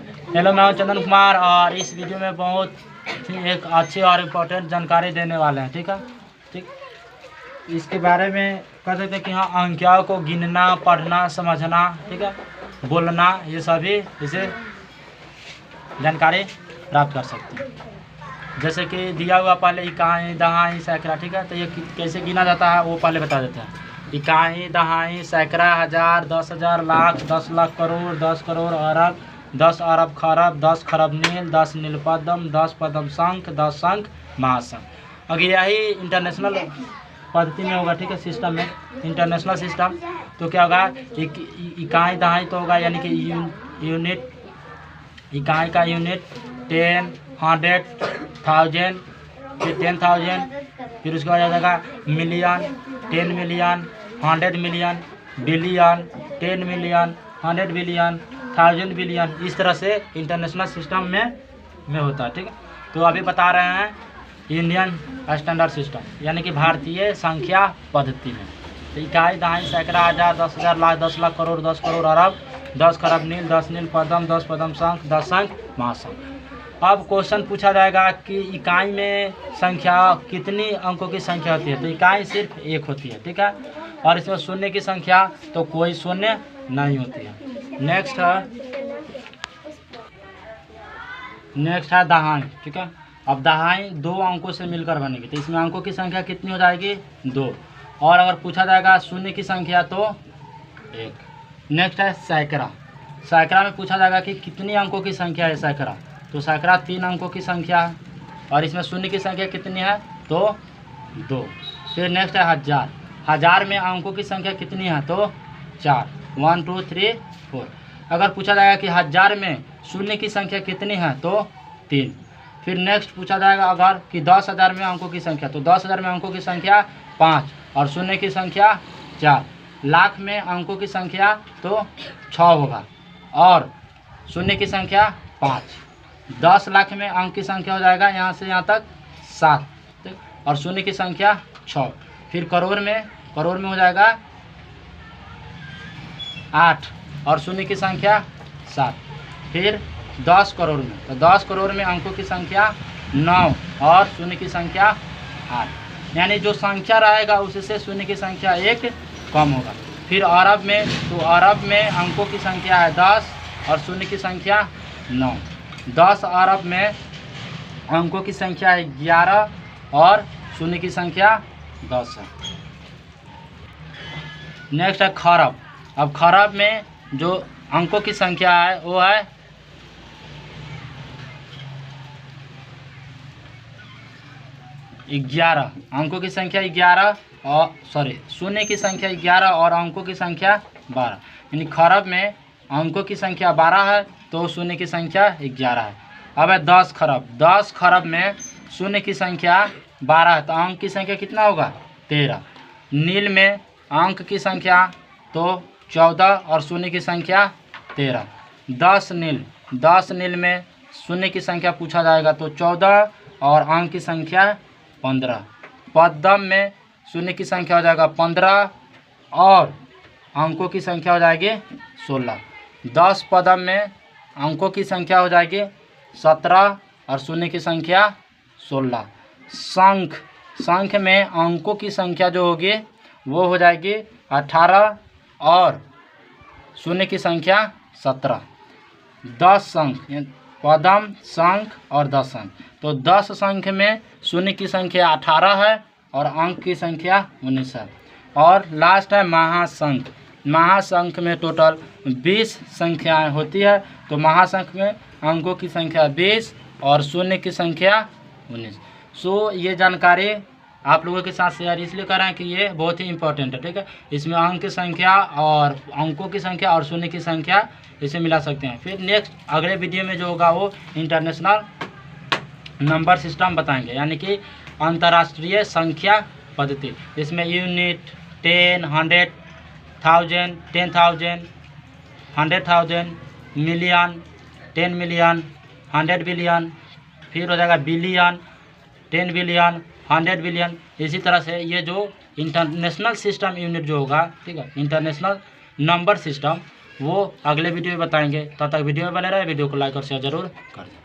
Hello, मैं हूं चंदन कुमार और इस वीडियो में बहुत ही एक अच्छी और इम्पोर्टेंट जानकारी देने वाले हैं। ठीक है, ठीक। इसके बारे में कह सकते हैं कि हाँ, अंकों को गिनना, पढ़ना, समझना, ठीक है, बोलना, ये सभी इसे जानकारी प्राप्त कर सकते हैं। जैसे कि दिया हुआ पहले इकाई, दहाई, सैकड़ा, ठीक है, तो ये कैसे गिना जाता है वो पहले बता देते हैं। इकाई, दहाई, सैकड़ा, हज़ार, 10,000, लाख, 10 लाख, करोड़, 10 करोड़, अरब, 10 अरब खरब, 10 खरब नील, 10 नील पद्म, 10 पद्म शंख, 10 शंख महाशंख। अगर यही इंटरनेशनल पद्धति में होगा, ठीक है, सिस्टम में, इंटरनेशनल सिस्टम, तो क्या होगा, इकाई दहाई तो होगा, यानी कि यूनिट, इकाई का यूनिट 10, 100, 1000, फिर 10,000, फिर उसके बाद आ जाएगा million, 10 million, 100 million, billion, 10 million, 100 billion, 1000 billion. इस तरह से इंटरनेशनल सिस्टम में होता है। ठीक है, तो अभी बता रहे हैं इंडियन स्टैंडर्ड सिस्टम, यानी कि भारतीय संख्या पद्धति में। तो इकाई, दहाई, सैकड़ा, हज़ार, 10,000, लाख, 10 लाख, करोड़, 10 करोड़, अरब, 10 खरब नील, 10 नील पद्म, 10 पद्म शंख, 10 शंख महाशंख। अब क्वेश्चन पूछा जाएगा कि इकाई में संख्या कितनी अंकों की संख्या होती है, तो इकाई सिर्फ एक होती है। ठीक है, और इसमें शून्य की संख्या तो कोई शून्य नहीं होती है। नेक्स्ट है दहाई। ठीक है, अब दहाई 2 अंकों से मिलकर बनेगी, तो इसमें अंकों की संख्या कितनी हो जाएगी, 2। और अगर पूछा जाएगा शून्य की संख्या तो 1। नेक्स्ट है सैकड़ा। सैकड़ा में पूछा जाएगा कि कितनी अंकों की संख्या है सैकड़ा, तो सैकड़ा 3 अंकों की संख्या है, और इसमें शून्य की संख्या कितनी है, तो 2। फिर नेक्स्ट है हज़ार। हज़ार में अंकों की संख्या कितनी है, तो 4, 1 2 3 4। अगर पूछा जाएगा कि हज़ार में शून्य की संख्या कितनी है, तो 3। फिर नेक्स्ट पूछा जाएगा अगर कि 10,000 में अंकों की संख्या, तो 10,000 में अंकों की संख्या 5 और शून्य की संख्या 4। लाख में अंकों की संख्या तो 6 होगा और शून्य की संख्या 5। 10 लाख में अंक की संख्या हो जाएगा यहाँ से यहाँ तक 7 और शून्य की संख्या 6। फिर करोड़ में हो जाएगा 8 और शून्य की संख्या 7। फिर 10 करोड़ में, तो 10 करोड़ में अंकों की संख्या 9 और शून्य की संख्या 8, यानी जो संख्या रहेगा उससे शून्य की संख्या 1 कम होगा। फिर अरब में, तो अरब में अंकों की संख्या है 10 और शून्य की संख्या 9। 10 अरब में अंकों की संख्या 11 और शून्य की संख्या 10 है। नेक्स्ट है खरब। अब खरब में जो अंकों की संख्या है वो है 11। अंकों की संख्या 11 और शून्य की संख्या 11 और अंकों की संख्या 12, यानी खरब में अंकों की संख्या 12 है तो शून्य की संख्या 11 है। अब है 10 खरब। 10 खरब में शून्य की संख्या 12 है तो अंक की संख्या कितना होगा, 13। नील में अंक की संख्या तो 14 और शून्य की संख्या 13। 10 नील में शून्य की संख्या पूछा जाएगा तो 14 और अंक की संख्या 15। पद्म में शून्य की संख्या हो जाएगा 15 और अंकों की संख्या हो जाएगी 16। 10 पद्म में अंकों की संख्या हो जाएगी 17 और शून्य की संख्या 16। शंख में अंकों की संख्या जो होगी वो हो जाएगी 18 और शून्य की संख्या 17। 10 शंख, पद्म, शंख और 10 शंख, तो 10 शंख में शून्य की संख्या 18 है और अंक की संख्या 19 है। और लास्ट है महाशंख। महाशंख में टोटल 20 संख्याएं होती है, तो महाशंख में अंकों की संख्या 20 और शून्य की संख्या 19। सो ये जानकारी आप लोगों के साथ शेयर इसलिए कर रहे हैं कि ये बहुत ही इंपॉर्टेंट है। ठीक है, इसमें अंक की संख्या और अंकों की संख्या और शून्य की संख्या इसे मिला सकते हैं। फिर नेक्स्ट अगले वीडियो में जो होगा वो इंटरनेशनल नंबर सिस्टम बताएंगे, यानी कि अंतर्राष्ट्रीय संख्या पद्धति। इसमें यूनिट, 10, 100, 1000, 10,000, 100,000, मिलियन, 10 मिलियन, 100 बिलियन, फिर हो जाएगा बिलियन, 10 बिलियन, 100 बिलियन। इसी तरह से ये जो इंटरनेशनल सिस्टम यूनिट जो होगा, ठीक है, इंटरनेशनल नंबर सिस्टम, वो अगले वीडियो में बताएंगे। तब तक वीडियो में बने रहे, वीडियो को लाइक और शेयर जरूर कर दें।